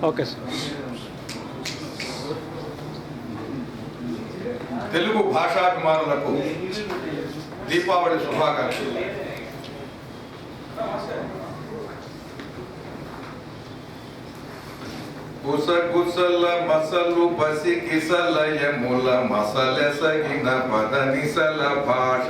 Okay sir. Telugu భాషాభిమానులకు దీపావళి శుభాకాంక్షలు. గుసగుసల మసలు బసి కిసలయముల మసలెసగిన పదనిసల భాష.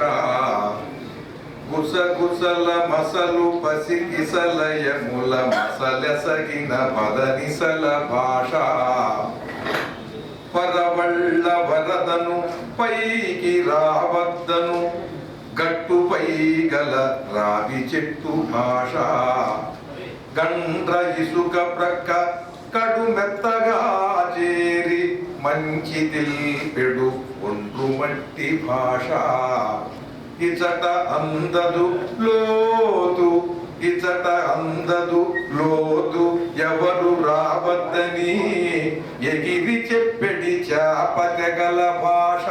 గుసగుసల మసలు బసి కిసలయముల మసలెసగిన పదనిసల భాష. పరవళ్ళ వరదను పైకి రావద్దను గట్టుపై గల రావి చెట్టు భాష. గండ్ర ఇసుక ప్రక్క కడు మెత్తగా చేరి మంచి తెల్పెడు ఒండ్రు మట్టి భాష. ఇచట అందదు లోతు ఇచట అందదు లోతు ఎవరు రావద్దని ఎగిరి చెప్పెడి చాపతెగల భాష.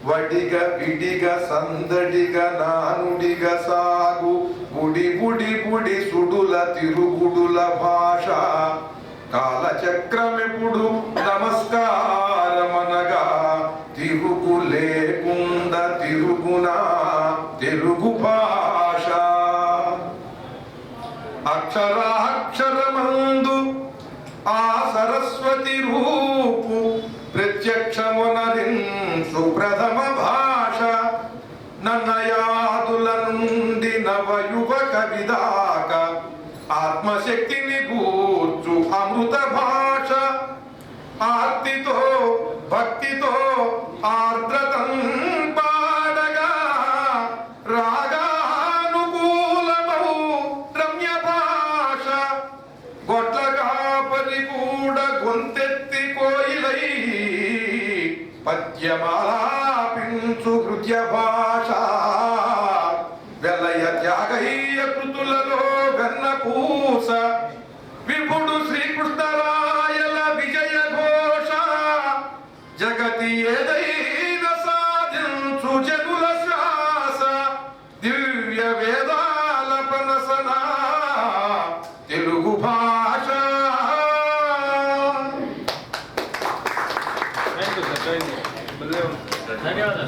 వడిగ విడిగ సందడిగ నానుడిగ సాగు బుడి బుడి బుడి సుడుల తిరుగుడుల భాష. కాలచక్రమెప్పుడు నమస్కారమనగా తిరుగు లేకుండా తిరుగునా తెలుగు భాష. అక్షరాక్షరమందు ఆ సరస్వతి రూపు ప్రత్యక్షమునరించు ప్రథమ భాష. నన్నయాదుల నుండి నవయువ కవిదాక ఆత్మశక్తిని గూర్చు అమృత భాష. ఆర్తితో భక్తితో ఆర్ద్రతం పాడగా రాగానుకూలమౌ రమ్య భాష. గొడ్లగా పరిగూడ గొంతెత్తి కోయిలై పద్యమాలాపించు హృదయ భాష. వెలయ త్యాగయ్య కృతులలో వెన్న పూస విభుడు శ్రీకృష్ణరాయల విజయ ఘోష. జగతి ఏదైన సాధించు జనుల శ్వాస. దివ్య వేదాల పనసన తెలుగు భాష. ధన్యవాదాలు.